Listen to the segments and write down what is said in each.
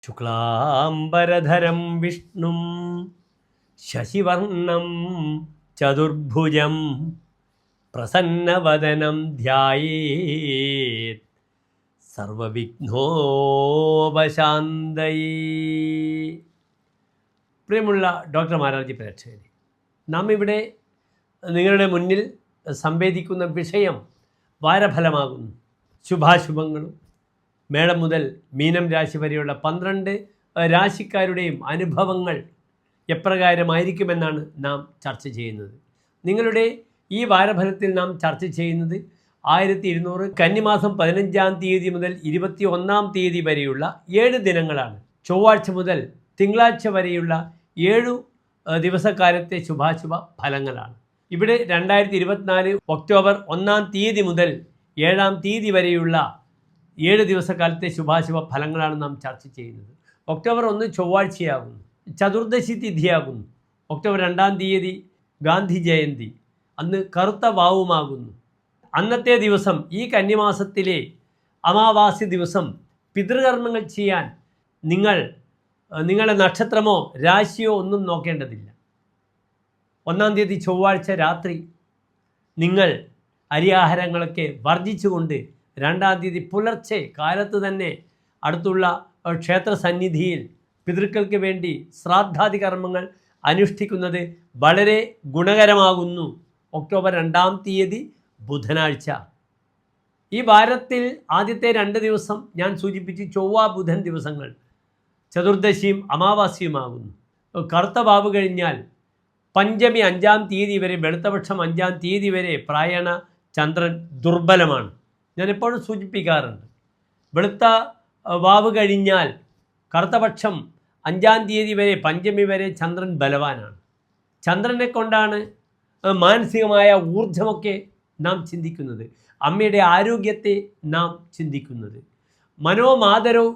ശുക്ലാംബരധരം വിഷ്ണും ശശിവർണം ചതുർഭുജം പ്രസന്നവദനം ധ്യായേത് സർവവിഘ്നോപശാന്തയേ. പ്രിയമുള്ള ഡോക്ടർ മാരാർജി പ്രേക്ഷകരെ, നാം ഇവിടെ നിങ്ങളുടെ മുന്നിൽ സംവേദിക്കുന്ന വിഷയം വാരഫലമാകുന്നു. ശുഭാശുഭങ്ങളും മേടം മുതൽ മീനം രാശി വരെയുള്ള 12 രാശിക്കാരുടെയും അനുഭവങ്ങൾ എപ്രകാരമായിരിക്കുമെന്നാണ് നാം ചർച്ച ചെയ്യുന്നത്. നിങ്ങളുടെ ഈ വാരഫലത്തിൽ നാം ചർച്ച ചെയ്യുന്നത് 1200 കന്നിമാസം 15-ാം തീയതി മുതൽ 21-ാം തീയതി വരെയുള്ള 7 ദിനങ്ങളാണ്. ചൊവ്വാഴ്ച മുതൽ തിങ്കളാഴ്ച വരെയുള്ള 7 ദിവസക്കാലത്തെ ശുഭാശുഭ ഫലങ്ങളാണ്. ഇവിടെ 2024 ഒക്ടോബർ 1-ാം തീയതി മുതൽ 7-ാം തീയതി വരെയുള്ള 7 ദിവസക്കാലത്തെ ശുഭാശുഭ ഫലങ്ങളാണ് നാം ചർച്ച ചെയ്യുന്നത്. ഒക്ടോബർ 1 ചൊവ്വാഴ്ചയാകുന്നു, ചതുർദശി തിഥിയാകുന്നു. ഒക്ടോബർ 2-ാം തീയതി ഗാന്ധി ജയന്തി, അന്ന് കറുത്ത വാവുമാകുന്നു. അന്നത്തെ ദിവസം, ഈ കന്നിമാസത്തിലെ അമാവാസി ദിവസം പിതൃകർമ്മങ്ങൾ ചെയ്യാൻ നിങ്ങളുടെ നക്ഷത്രമോ രാശിയോ ഒന്നും നോക്കേണ്ടതില്ല. 1-ാം തീയതി ചൊവ്വാഴ്ച രാത്രി നിങ്ങൾ അരിയാഹാരങ്ങളൊക്കെ വർജിച്ചുകൊണ്ട് 2-ാം തീയതി പുലർച്ചെ കാലത്ത് തന്നെ അടുത്തുള്ള ക്ഷേത്ര സന്നിധിയിൽ പിതൃക്കൾക്ക് വേണ്ടി ശ്രാദ്ധാദി കർമ്മങ്ങൾ അനുഷ്ഠിക്കുന്നത് വളരെ ഗുണകരമാകുന്നു. ഒക്ടോബർ 2-ാം തീയതി ബുധനാഴ്ച. ഈ വാരത്തിൽ ആദ്യത്തെ 2 ദിവസം ഞാൻ സൂചിപ്പിച്ച് ചൊവ്വ ബുധൻ ദിവസങ്ങൾ ചതുർദശിയും അമാവാസ്യയുമാകുന്നു. കറുത്ത വാവ് കഴിഞ്ഞാൽ പഞ്ചമി 5-ാം തീയതി വരെ, വെളുത്തപക്ഷം 5-ാം തീയതി വരെ പ്രായണ ചന്ദ്രൻ ദുർബലമാണ്. ഞാൻ എപ്പോഴും സൂചിപ്പിക്കാറുണ്ട്, വെളുത്ത വാവ് കഴിഞ്ഞാൽ കറുത്തപക്ഷം 5-ാം തീയതി വരെ, പഞ്ചമി വരെ ചന്ദ്രൻ ബലവാനാണ്. ചന്ദ്രനെ കൊണ്ടാണ് മാനസികമായ ഊർജമൊക്കെ നാം ചിന്തിക്കുന്നത്, അമ്മയുടെ ആരോഗ്യത്തെ നാം ചിന്തിക്കുന്നത്. മനോമാതരോ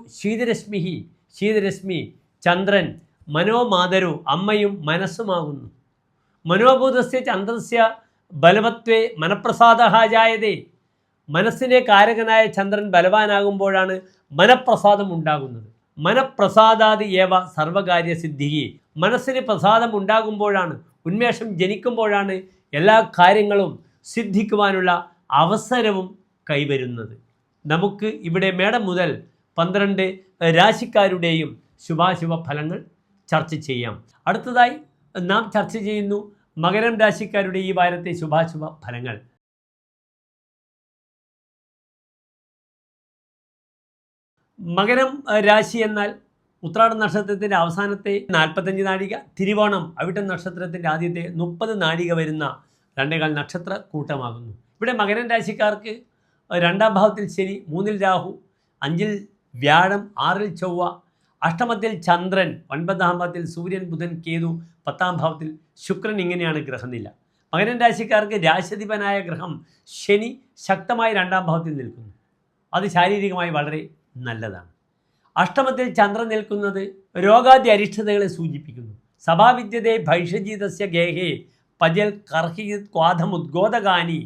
ശീതരശ്മി ചന്ദ്രൻ മനോമാതരോ അമ്മയും മനസ്സുമാകുന്നു. മനോഭൂതസ്യ ചന്ദ്രസ്യ ബലവത്വേ മനഃപ്രസാദഃ ജായതേ. മനസ്സിനെ കാരകനായ ചന്ദ്രൻ ബലവാനാകുമ്പോഴാണ് മനഃപ്രസാദം ഉണ്ടാകുന്നത്. മനഃപ്രസാദാദി ഏവ സർവകാര്യസിദ്ധിയെ. മനസ്സിന് പ്രസാദം ഉണ്ടാകുമ്പോഴാണ്, ഉന്മേഷം ജനിക്കുമ്പോഴാണ് എല്ലാ കാര്യങ്ങളും സിദ്ധിക്കുവാനുള്ള അവസരവും കൈവരുന്നത്. നമുക്ക് ഇവിടെ മേടം മുതൽ 12 രാശിക്കാരുടെയും ശുഭാശുഭ ഫലങ്ങൾ ചർച്ച ചെയ്യാം. അടുത്തതായി നാം ചർച്ച ചെയ്യുന്നു മകരം രാശിക്കാരുടെ ഈ വാരത്തെ ശുഭാശുഭ ഫലങ്ങൾ. മകരം രാശി എന്നാൽ ഉത്രാട നക്ഷത്രത്തിൻ്റെ അവസാനത്തെ 45 നാഴിക, തിരുവോണം അവിട്ടം നക്ഷത്രത്തിൻ്റെ ആദ്യത്തെ 30 നാഴിക വരുന്ന 2.25 നക്ഷത്ര കൂട്ടമാകുന്നു. ഇവിടെ മകരം രാശിക്കാർക്ക് 2-ാം ഭാവത്തിൽ ശനി, 3-ൽ രാഹു, 5-ൽ വ്യാഴം, 6-ൽ ചൊവ്വ, അഷ്ടമത്തിൽ ചന്ദ്രൻ, 9-ാം ഭാവത്തിൽ സൂര്യൻ, ബുധൻ, കേതു, 10-ാം ഭാവത്തിൽ ശുക്രൻ. ഇങ്ങനെയാണ് ഗ്രഹനില. മകരം രാശിക്കാർക്ക് രാശിധിപനായ ഗ്രഹം ശനി ശക്തമായി 2-ാം ഭാവത്തിൽ നിൽക്കുന്നു. അത് ശാരീരികമായി വളരെ നല്ലതാണ്. അഷ്ടമത്തിൽ ചന്ദ്രൻ നിൽക്കുന്നത് രോഗാദി അരിഷ്ടതകളെ സൂചിപ്പിക്കുന്നു. സഭാവിദ്യതേ ഭൈഷജീതസ്യ ഗേഹേ പജൽ കർഹിത് ക്വാധമുദ്ഗോദകാനി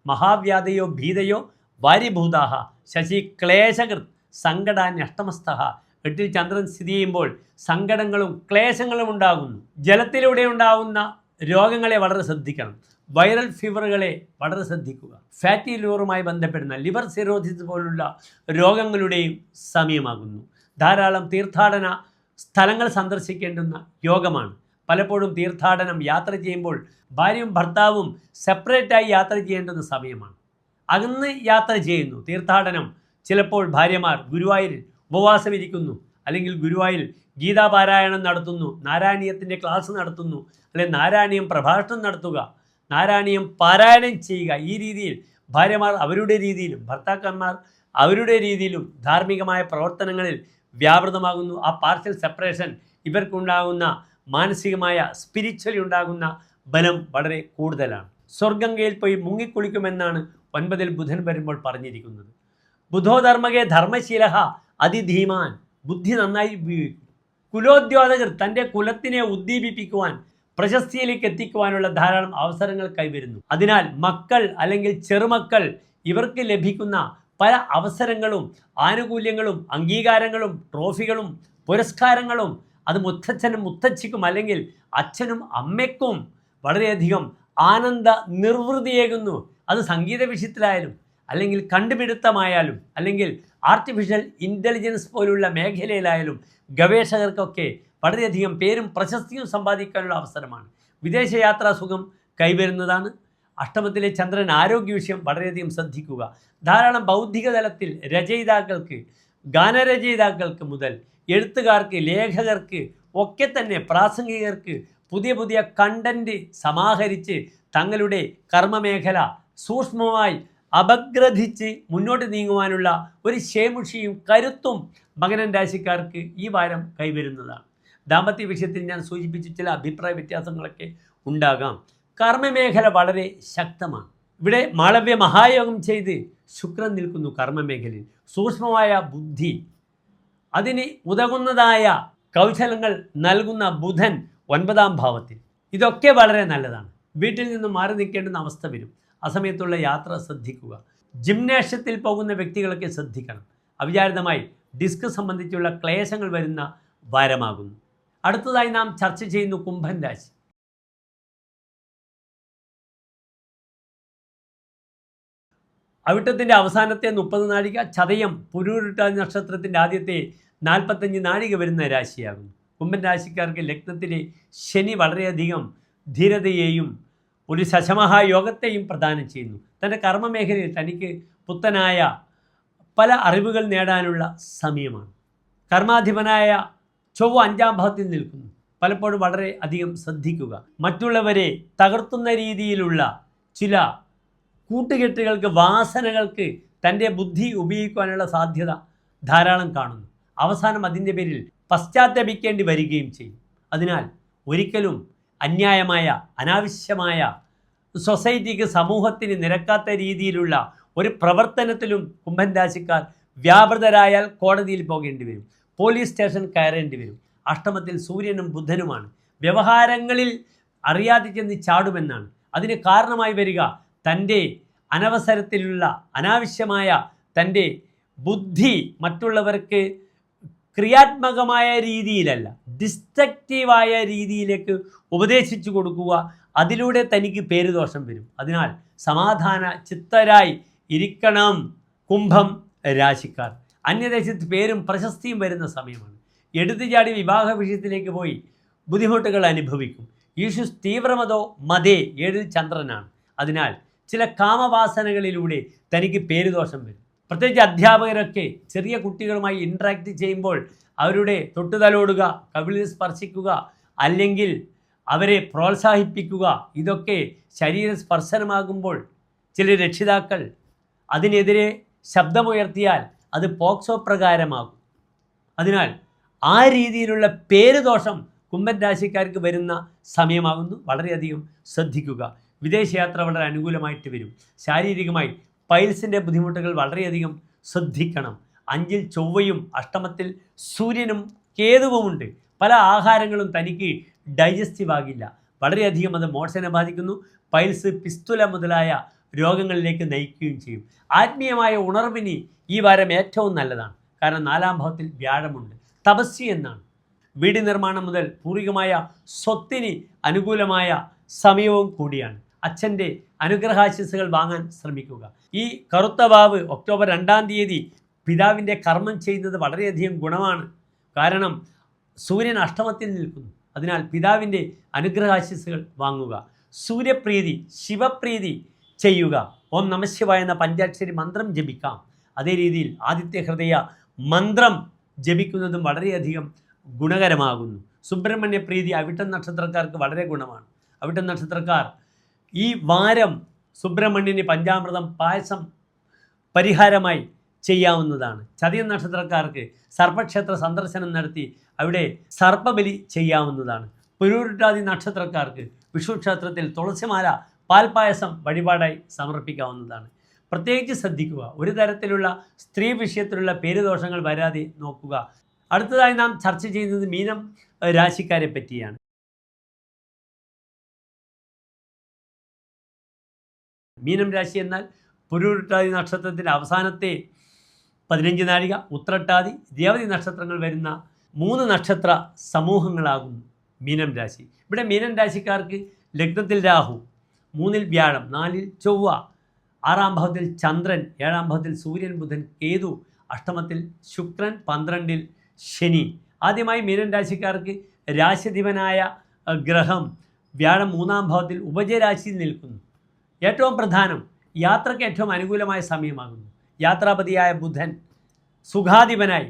മഹാവ്യാധയോ ഭീതയോ വാരിഭൂതാഹ ശശി ക്ലേശകൃത് സങ്കടാന്യ അഷ്ടമസ്ഥഃ. 8-ൽ ചന്ദ്രൻ സ്ഥിതി ചെയ്യുമ്പോൾ സങ്കടങ്ങളും ക്ലേശങ്ങളും ഉണ്ടാകുന്നു. ജലത്തിലൂടെ ഉണ്ടാകുന്ന രോഗങ്ങളെ വളരെ ശ്രദ്ധിക്കണം. വൈറൽ ഫീവറുകളെ വളരെ ശ്രദ്ധിക്കുക. ഫാറ്റി ലിവറുമായി ബന്ധപ്പെടുന്ന ലിവർ സിറോസിസ് പോലുള്ള രോഗങ്ങളുടെയും സമയമാകുന്നു. ധാരാളം തീർത്ഥാടന സ്ഥലങ്ങൾ സന്ദർശിക്കേണ്ടുന്ന യോഗമാണ്. പലപ്പോഴും തീർത്ഥാടനം യാത്ര ചെയ്യുമ്പോൾ ഭാര്യയും ഭർത്താവും സെപ്പറേറ്റായി യാത്ര ചെയ്യേണ്ടുന്ന സമയമാണ്. അകന്ന് യാത്ര ചെയ്യുന്നു. തീർത്ഥാടനം ചിലപ്പോൾ ഭാര്യമാർ ഗുരുവായൂരിൽ ഉപവാസമിരിക്കുന്നു, അല്ലെങ്കിൽ ഗുരുവായൂരിൽ ഗീതാപാരായണം നടത്തുന്നു, നാരായണീയത്തിൻ്റെ ക്ലാസ് നടത്തുന്നു, അല്ലെങ്കിൽ നാരായണീയം പ്രഭാഷണം നടത്തുക, നാരായണീയം പാരായണം ചെയ്യുക. ഈ രീതിയിൽ ഭാര്യമാർ അവരുടെ രീതിയിലും ഭർത്താക്കന്മാർ അവരുടെ രീതിയിലും ധാർമ്മികമായ പ്രവർത്തനങ്ങളിൽ വ്യാപൃതമാകുന്നു. ആ പാർഷ്യൽ സെപ്പറേഷൻ ഇവർക്കുണ്ടാകുന്ന മാനസികമായ സ്പിരിച്വലി ഉണ്ടാകുന്ന ബലം വളരെ കൂടുതലാണ്. സ്വർഗംഗയിൽ പോയി മുങ്ങിക്കുളിക്കുമെന്നാണ് 9-ൽ ബുധൻ വരുമ്പോൾ പറഞ്ഞിരിക്കുന്നത്. ബുധോധർമ്മകേ ധർമ്മശീലഃ അതിധീമാൻ. ബുദ്ധി നന്നായി ഉപയോഗിക്കും. കുലോദ്യോതകർ തൻ്റെ കുലത്തിനെ ഉദ്ദീപിപ്പിക്കുവാൻ, പ്രശസ്തിയിലേക്ക് എത്തിക്കുവാനുള്ള ധാരാളം അവസരങ്ങൾ കൈവരുന്നു. അതിനാൽ മക്കൾ അല്ലെങ്കിൽ ചെറുമക്കൾ ഇവർക്ക് ലഭിക്കുന്ന പല അവസരങ്ങളും ആനുകൂല്യങ്ങളും അംഗീകാരങ്ങളും ട്രോഫികളും പുരസ്കാരങ്ങളും അത് മുത്തച്ഛനും മുത്തച്ഛിക്കും അല്ലെങ്കിൽ അച്ഛനും അമ്മയ്ക്കും വളരെയധികം ആനന്ദ നിർവൃതിയേകുന്നു. അത് സംഗീത വിഷയത്തിലായാലും അല്ലെങ്കിൽ കണ്ടുപിടുത്തമായാലും അല്ലെങ്കിൽ ആർട്ടിഫിഷ്യൽ ഇൻ്റലിജൻസ് പോലുള്ള മേഖലയിലായാലും ഗവേഷകർക്കൊക്കെ വളരെയധികം പേരും പ്രശസ്തിയും സമ്പാദിക്കാനുള്ള അവസരമാണ്. വിദേശയാത്രാ സുഖം കൈവരുന്നതാണ്. അഷ്ടമത്തിലെ ചന്ദ്രൻ ആരോഗ്യ വിഷയം വളരെയധികം ശ്രദ്ധിക്കുക. ധാരാളം ബൗദ്ധിക തലത്തിൽ രചയിതാക്കൾക്ക്, ഗാനരചയിതാക്കൾക്ക് മുതൽ എഴുത്തുകാർക്ക്, ലേഖകർക്ക് ഒക്കെ തന്നെ പ്രാസംഗികർക്ക് പുതിയ പുതിയ കണ്ടൻറ്റ് സമാഹരിച്ച് തങ്ങളുടെ കർമ്മമേഖല സൂക്ഷ്മമായി അപഗ്രഥിച്ച് മുന്നോട്ട് നീങ്ങുവാനുള്ള ഒരു ശേമുഷിയും കരുത്തും മകരം രാശിക്കാർക്ക് ഈ വാരം കൈവരുന്നതാണ്. ദാമ്പത്യ വിഷയത്തിൽ ഞാൻ സൂചിപ്പിച്ച ചില അഭിപ്രായ വ്യത്യാസങ്ങളൊക്കെ ഉണ്ടാകാം. കർമ്മമേഖല വളരെ ശക്തമാണ്. ഇവിടെ മാളവ്യ മഹായോഗം ചെയ്ത് ശുക്രൻ നിൽക്കുന്നു കർമ്മമേഖലയിൽ. സൂക്ഷ്മമായ ബുദ്ധി, അതിന് ഉതകുന്നതായ കൗശലങ്ങൾ നൽകുന്ന ബുധൻ 9ാം ഭാവത്തിൽ. ഇതൊക്കെ വളരെ നല്ലതാണ്. വീട്ടിൽ നിന്നും മാറി നിൽക്കേണ്ടുന്ന അവസ്ഥ വരും. അസമയത്തുള്ള യാത്ര ശ്രദ്ധിക്കുക. ജിംനേഷ്യത്തിൽ പോകുന്ന വ്യക്തികളൊക്കെ ശ്രദ്ധിക്കണം. അവിചാരിതമായി ഡിസ്ക് സംബന്ധിച്ചുള്ള ക്ലേശങ്ങൾ വരുന്ന വാരമാകുന്നു. അടുത്തതായി നാം ചർച്ച ചെയ്യുന്നു കുംഭൻ രാശി. അവിട്ടത്തിൻ്റെ അവസാനത്തെ 30 നാഴിക, ചതയം പുരൂരുട്ടാതി നക്ഷത്രത്തിൻ്റെ ആദ്യത്തെ 45 നാഴിക വരുന്ന രാശിയാകുന്നു. കുംഭൻ രാശിക്കാർക്ക് ലഗ്നത്തിലെ ശനി വളരെയധികം ധീരതയെയും ഒരു ശശമഹായോഗത്തെയും പ്രദാനം ചെയ്യുന്നു. തൻ്റെ കർമ്മമേഖലയിൽ തനിക്ക് പുത്തനായ പല അറിവുകൾ നേടാനുള്ള സമയമാണ്. കർമാധിപനായ ചൊവ്വ 5ാം ഭാവത്തിൽ നിൽക്കുന്നു. പലപ്പോഴും വളരെ അധികം ശ്രദ്ധിക്കുക. മറ്റുള്ളവരെ തകർത്തുന്ന രീതിയിലുള്ള ചില കൂട്ടുകെട്ടുകൾക്ക്, വാസനകൾക്ക് തൻ്റെ ബുദ്ധി ഉപയോഗിക്കാനുള്ള സാധ്യത ധാരാളം കാണുന്നു. അവസാനം അതിൻ്റെ പേരിൽ പശ്ചാത്തപിക്കേണ്ടി വരികയും ചെയ്യും. അതിനാൽ ഒരിക്കലും അന്യായമായ, അനാവശ്യമായ, സൊസൈറ്റിക്ക്, സമൂഹത്തിന് നിരക്കാത്ത രീതിയിലുള്ള ഒരു പ്രവർത്തനത്തിലും കുംഭൻ രാശിക്കാർ വ്യാപൃതരായാൽ കോടതിയിൽ പോകേണ്ടി വരും, പോലീസ് സ്റ്റേഷൻ കയറേണ്ടി വരും. അഷ്ടമത്തിൽ സൂര്യനും ബുധനുമാണ്. വ്യവഹാരങ്ങളിൽ അറിയാതെ ചെന്ന് ചാടുമെന്നാണ്. അതിന് കാരണമായി വരിക തൻ്റെ അനവസരത്തിലുള്ള, അനാവശ്യമായ തൻ്റെ ബുദ്ധി മറ്റുള്ളവർക്ക് ക്രിയാത്മകമായ രീതിയിലല്ല, ഡിസ്ട്രക്റ്റീവായ രീതിയിലേക്ക് ഉപദേശിച്ചു കൊടുക്കുക. അതിലൂടെ തനിക്ക് പേരുദോഷം വരും. അതിനാൽ സമാധാന ചിത്തരായി ഇരിക്കണം കുംഭം രാശിക്കാർ. അന്യദേശത്ത് പേരും പ്രശസ്തിയും വരുന്ന സമയമാണ്. എടുത്തുചാടി വിവാഹ വിഷയത്തിലേക്ക് പോയി ബുദ്ധിമുട്ടുകൾ അനുഭവിക്കും. ഈശു തീവ്രമതോ മതേ 7 ചന്ദ്രനാണ്. അതിനാൽ ചില കാമവാസനകളിലൂടെ തനിക്ക് പേരുദോഷം വരും. പ്രത്യേകിച്ച് അധ്യാപകരൊക്കെ ചെറിയ കുട്ടികളുമായി ഇൻട്രാക്ട് ചെയ്യുമ്പോൾ അവരുടെ തൊട്ടുതലോടുക, കവിളിൽ സ്പർശിക്കുക, അല്ലെങ്കിൽ അവരെ പ്രോത്സാഹിപ്പിക്കുക, ഇതൊക്കെ ശരീര സ്പർശനമാകുമ്പോൾ ചില രക്ഷിതാക്കൾ അതിനെതിരെ ശബ്ദമുയർത്തിയാൽ അത് പോക്സോ പ്രകാരമാകും. അതിനാൽ ആ രീതിയിലുള്ള പേരുദോഷം കുംഭൻ രാശിക്കാർക്ക് വരുന്ന സമയമാകുന്നു. വളരെയധികം ശ്രദ്ധിക്കുക. വിദേശയാത്ര വളരെ അനുകൂലമായിട്ട് വരും. ശാരീരികമായി പൈൽസിൻ്റെ ബുദ്ധിമുട്ടുകൾ വളരെയധികം ശ്രദ്ധിക്കണം. 5ൽ ചൊവ്വയും അഷ്ടമത്തിൽ സൂര്യനും കേതുവുമുണ്ട്. പല ആഹാരങ്ങളും തനിക്ക് ഡൈജസ്റ്റീവ് ആകില്ല. വളരെയധികം അത് മോഷനെ ബാധിക്കുന്നു. പൈൽസ്, പിസ്തുല മുതലായ രോഗങ്ങളിലേക്ക് നയിക്കുകയും ചെയ്യും. ആത്മീയമായ ഉണർവിന് ഈ വാരം ഏറ്റവും നല്ലതാണ്. കാരണം 4ാം ഭാവത്തിൽ വ്യാഴമുണ്ട്. തപസ്യ എന്നാണ്. വീട് നിർമ്മാണം മുതൽ പൂർവികമായ സ്വത്തിന് അനുകൂലമായ സമയവും കൂടിയാണ്. അച്ഛൻ്റെ അനുഗ്രഹാശിസുകൾ വാങ്ങാൻ ശ്രമിക്കുക. ഈ കറുത്ത വാവ് ഒക്ടോബർ 2-ാം തീയതി പിതാവിൻ്റെ കർമ്മം ചെയ്യുന്നത് വളരെയധികം ഗുണമാണ്. കാരണം സൂര്യൻ അഷ്ടമത്തിൽ നിൽക്കുന്നു. അതിനാൽ പിതാവിൻ്റെ അനുഗ്രഹാശിസുകൾ വാങ്ങുക. സൂര്യപ്രീതി, ശിവപ്രീതി ചെയ്യുക. ഓം നമഃശിവായ എന്ന പഞ്ചാക്ഷരി മന്ത്രം ജപിക്കാം. അതേ രീതിയിൽ ആദിത്യ ഹൃദയ മന്ത്രം ജപിക്കുന്നതും വളരെയധികം ഗുണകരമാകുന്നു. സുബ്രഹ്മണ്യ പ്രീതി അവിട്ടം നക്ഷത്രക്കാർക്ക് വളരെ ഗുണമാണ്. അവിട്ടം നക്ഷത്രക്കാർ ഈ വാരം സുബ്രഹ്മണ്യന് പഞ്ചാമൃതം പായസം പരിഹാരമായി ചെയ്യാവുന്നതാണ്. ചതയം നക്ഷത്രക്കാർക്ക് സർപ്പക്ഷേത്ര സന്ദർശനം നടത്തി അവിടെ സർപ്പബലി ചെയ്യാവുന്നതാണ്. പുരൂരുട്ടാതി നക്ഷത്രക്കാർക്ക് വിഷു ക്ഷേത്രത്തിൽ തുളസിമാല പാൽപ്പായസം വഴിപാടായി സമർപ്പിക്കാവുന്നതാണ്. പ്രത്യേകിച്ച് ശ്രദ്ധിക്കുക. ഒരു തരത്തിലുള്ള സ്ത്രീ വിഷയത്തിലുള്ള പേരുദോഷങ്ങൾ വരാതെ നോക്കുക. അടുത്തതായി നാം ചർച്ച ചെയ്യുന്നത് മീനം രാശിക്കാരെ പറ്റിയാണ്. മീനം രാശി എന്നാൽ പുരൂരുട്ടാതി നക്ഷത്രത്തിൻ്റെ അവസാനത്തെ 15 നാഴിക, ഉത്രട്ടാതി, രേവതി നക്ഷത്രങ്ങൾ വരുന്ന 3 നക്ഷത്ര സമൂഹങ്ങളാകുന്നു മീനം രാശി. ഇവിടെ മീനം രാശിക്കാർക്ക് ലഗ്നത്തിൽ രാഹു, 3-ൽ വ്യാഴം, 4-ൽ ചൊവ്വ, 6-ാം ഭാവത്തിൽ ചന്ദ്രൻ, 7-ാം ഭാവത്തിൽ സൂര്യൻ, ബുധൻ, കേതു, അഷ്ടമത്തിൽ ശുക്രൻ, 12-ൽ ശനി. ആദ്യമായി മീനം രാശിക്കാർക്ക് രാശിധിപനായ ഗ്രഹം വ്യാഴം 3-ാം ഭാവത്തിൽ ഉപജയരാശിയിൽ നിൽക്കുന്നു. ഏറ്റവും പ്രധാനം, യാത്രയ്ക്ക് ഏറ്റവും അനുകൂലമായ സമയമാകുന്നു. യാത്രാപതിയായ ബുധൻ സുഖാധിപനായി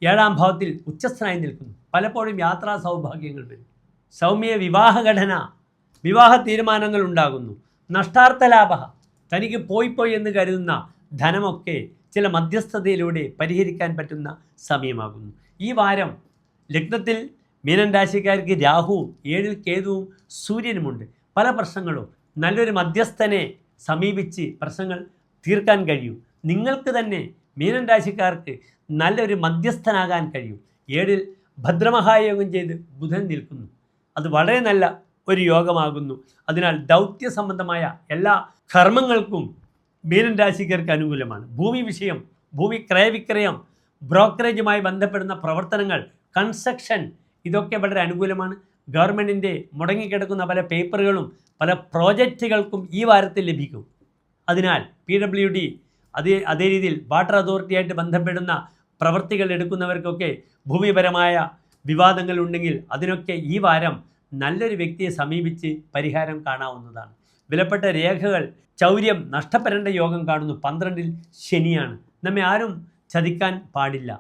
7-ാം ഭാവത്തിൽ ഉച്ചസ്ഥനായി നിൽക്കുന്നു. പലപ്പോഴും യാത്രാ സൗഭാഗ്യങ്ങൾ വരും. സൗമ്യ വിവാഹഘടന, വിവാഹ തീരുമാനങ്ങൾ ഉണ്ടാകുന്നു. നഷ്ടാർത്ഥ ലാഭ, തനിക്ക് പോയി എന്ന് കരുതുന്ന ധനമൊക്കെ ചില മധ്യസ്ഥതയിലൂടെ പരിഹരിക്കാൻ പറ്റുന്ന സമയമാകുന്നു. ഈ വാരം ലഗ്നത്തിൽ മീനൻ രാശിക്കാർക്ക് രാഹുവും 7-ൽ കേതുവും സൂര്യനുമുണ്ട്. പല പ്രശ്നങ്ങളും നല്ലൊരു മധ്യസ്ഥനെ സമീപിച്ച് പ്രശ്നങ്ങൾ തീർക്കാൻ കഴിയും. നിങ്ങൾക്ക് തന്നെ മീനൻ രാശിക്കാർക്ക് നല്ലൊരു മധ്യസ്ഥനാകാൻ കഴിയും. 7-ൽ ഭദ്രമഹായോഗം ചെയ്ത് ബുധൻ നിൽക്കുന്നു. അത് വളരെ നല്ല ഒരു യോഗമാകുന്നു. അതിനാൽ ദൗത്യ സംബന്ധമായ എല്ലാ കർമ്മങ്ങൾക്കും മീനൻ രാശിക്കാർക്ക് അനുകൂലമാണ്. ഭൂമി വിഷയം, ഭൂമി ക്രയവിക്രയം, ബ്രോക്കറേജുമായി ബന്ധപ്പെടുന്ന പ്രവർത്തനങ്ങൾ, കൺസ്ട്രക്ഷൻ, ഇതൊക്കെ വളരെ അനുകൂലമാണ്. ഗവൺമെൻറ്റിൻ്റെ മുടങ്ങിക്കിടക്കുന്ന പല പേപ്പറുകളും പല പ്രോജക്റ്റുകൾക്കും ഈ വാരത്തിൽ ലഭിക്കും. അതിനാൽ PWD അതേ രീതിയിൽ വാട്ടർ അതോറിറ്റിയായിട്ട് ബന്ധപ്പെടുന്ന പ്രവൃത്തികൾ എടുക്കുന്നവർക്കൊക്കെ ഭൂമിപരമായ വിവാദങ്ങൾ ഉണ്ടെങ്കിൽ അതിനൊക്കെ ഈ വാരം നല്ലൊരു വ്യക്തിയെ സമീപിച്ച് പരിഹാരം കാണാവുന്നതാണ്. വിലപ്പെട്ട രേഖകൾ, ചൗര്യം നഷ്ടപ്പെടേണ്ട യോഗം കാണുന്നു. 12-ൽ ശനിയാണ്. നമ്മെ ആരും ചതിക്കാൻ പാടില്ല.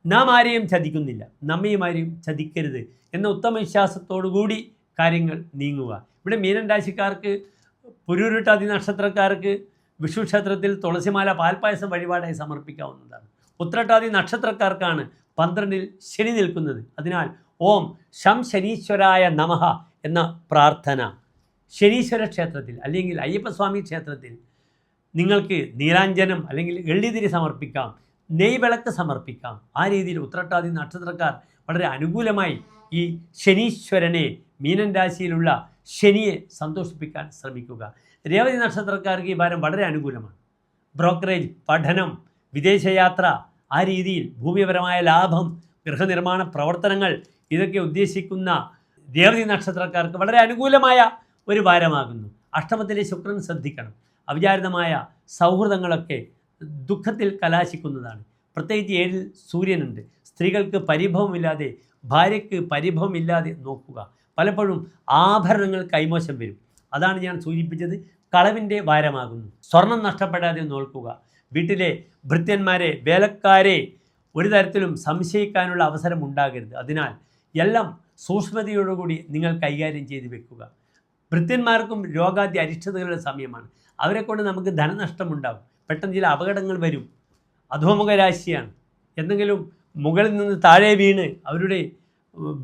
നാം ആരെയും ചതിക്കുന്നില്ല, നമ്മയും ആരെയും ചതിക്കരുത് എന്ന ഉത്തമ വിശ്വാസത്തോടുകൂടി കാര്യങ്ങൾ നീങ്ങുക. ഇവിടെ മീനൻ രാശിക്കാർക്ക്, പുരുരുട്ടാതി നക്ഷത്രക്കാർക്ക് വിഷു ക്ഷേത്രത്തിൽ തുളസിമാല പാൽപ്പായസം വഴിപാടായി സമർപ്പിക്കാവുന്നതാണ്. ഉത്രട്ടാതി നക്ഷത്രക്കാർക്കാണ് 12-ൽ ശനി നിൽക്കുന്നത്. അതിനാൽ ഓം ശം ശനീശ്വരായ നമഃ എന്ന പ്രാർത്ഥന ശനീശ്വര ക്ഷേത്രത്തിൽ അല്ലെങ്കിൽ അയ്യപ്പസ്വാമി ക്ഷേത്രത്തിൽ നിങ്ങൾക്ക് നീരാഞ്ജനം അല്ലെങ്കിൽ എള്ളിതിരി സമർപ്പിക്കാം, നെയ്വിളക്ക് സമർപ്പിക്കാം. ആ രീതിയിൽ ഉത്രട്ടാതി നക്ഷത്രക്കാർ വളരെ അനുകൂലമായി ഈ ശനീശ്വരനെ, മീനൻ രാശിയിലുള്ള ശനിയെ സന്തോഷിപ്പിക്കാൻ ശ്രമിക്കുക. രേവതി നക്ഷത്രക്കാർക്ക് ഈ വാരം വളരെ അനുകൂലമാണ്. ബ്രോക്കറേജ്, പഠനം, വിദേശയാത്ര, ആ രീതിയിൽ ഭൂമിപരമായ ലാഭം, ഗൃഹനിർമ്മാണ പ്രവർത്തനങ്ങൾ, ഇതൊക്കെ ഉദ്ദേശിക്കുന്ന രേവതി നക്ഷത്രക്കാർക്ക് വളരെ അനുകൂലമായ ഒരു വാരമാകുന്നു. അഷ്ടമത്തിലെ ശുക്രൻ ശ്രദ്ധിക്കണം. അവിചാരിതമായ സൗഹൃദങ്ങളൊക്കെ ദുഃഖത്തിൽ കലാശിക്കുന്നതാണ്. പ്രത്യേകിച്ച് 7-ൽ സൂര്യനുണ്ട്. സ്ത്രീകൾക്ക് പരിഭവമില്ലാതെ, ഭാര്യയ്ക്ക് പരിഭവമില്ലാതെ നോക്കുക. പലപ്പോഴും ആഭരണങ്ങൾ കൈമോശം വരും. അതാണ് ഞാൻ സൂചിപ്പിച്ചത്. കളവിൻ്റെ വാരമാകുന്നു. സ്വർണം നഷ്ടപ്പെടാതെ നോക്കുക. വീട്ടിലെ ഭൃത്യന്മാരെ, വേലക്കാരെ ഒരു തരത്തിലും സംശയിക്കാനുള്ള അവസരം ഉണ്ടാകരുത്. അതിനാൽ എല്ലാം സൂക്ഷ്മതയോടുകൂടി നിങ്ങൾ കൈകാര്യം ചെയ്ത് വെക്കുക. ഭൃത്യന്മാർക്കും രോഗാദി അരിഷ്ടതകളുടെ സമയമാണ്. അവരെക്കൊണ്ട് നമുക്ക് ധനനഷ്ടമുണ്ടാകും. പെട്ടെന്ന് ചില അപകടങ്ങൾ വരും. അധോമുഖ രാശിയാണ്. എന്തെങ്കിലും മുകളിൽ നിന്ന് താഴെ വീണ് അവരുടെ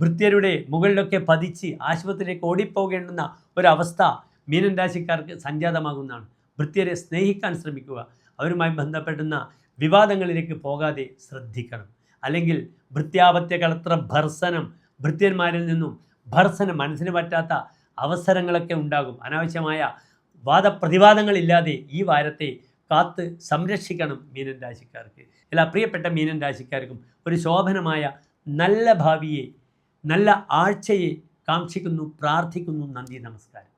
ഭൃത്യരുടെ മുകളിലൊക്കെ പതിച്ച് ആശുപത്രിയിലേക്ക് ഓടിപ്പോകേണ്ടുന്ന ഒരവസ്ഥ മീനൻ രാശിക്കാർക്ക് സംജാതമാകുന്നതാണ്. ഭൃത്യരെ സ്നേഹിക്കാൻ ശ്രമിക്കുക. അവരുമായി ബന്ധപ്പെടുന്ന വിവാദങ്ങളിലേക്ക് പോകാതെ ശ്രദ്ധിക്കണം. അല്ലെങ്കിൽ ഭൃത്യാപത്യ കളത്ര ഭർസനം, ഭൃത്യന്മാരിൽ നിന്നും ഭർസനം, മനസ്സിന് പറ്റാത്ത അവസരങ്ങളൊക്കെ ഉണ്ടാകും. അനാവശ്യമായ വാദപ്രതിവാദങ്ങളില്ലാതെ ഈ വാരത്തെ കാത്ത് സംരക്ഷിക്കണം മീനൻ രാശിക്കാർക്ക്. എല്ലാ പ്രിയപ്പെട്ട മീനൻ രാശിക്കാർക്കും ഒരു ശോഭനമായ നല്ല ഭാവിയെ, നല്ല ആഴ്ചയെ കാക്ഷിക്കുന്നു, പ്രാർത്ഥിക്കുന്നു. നന്ദി, നമസ്കാരം.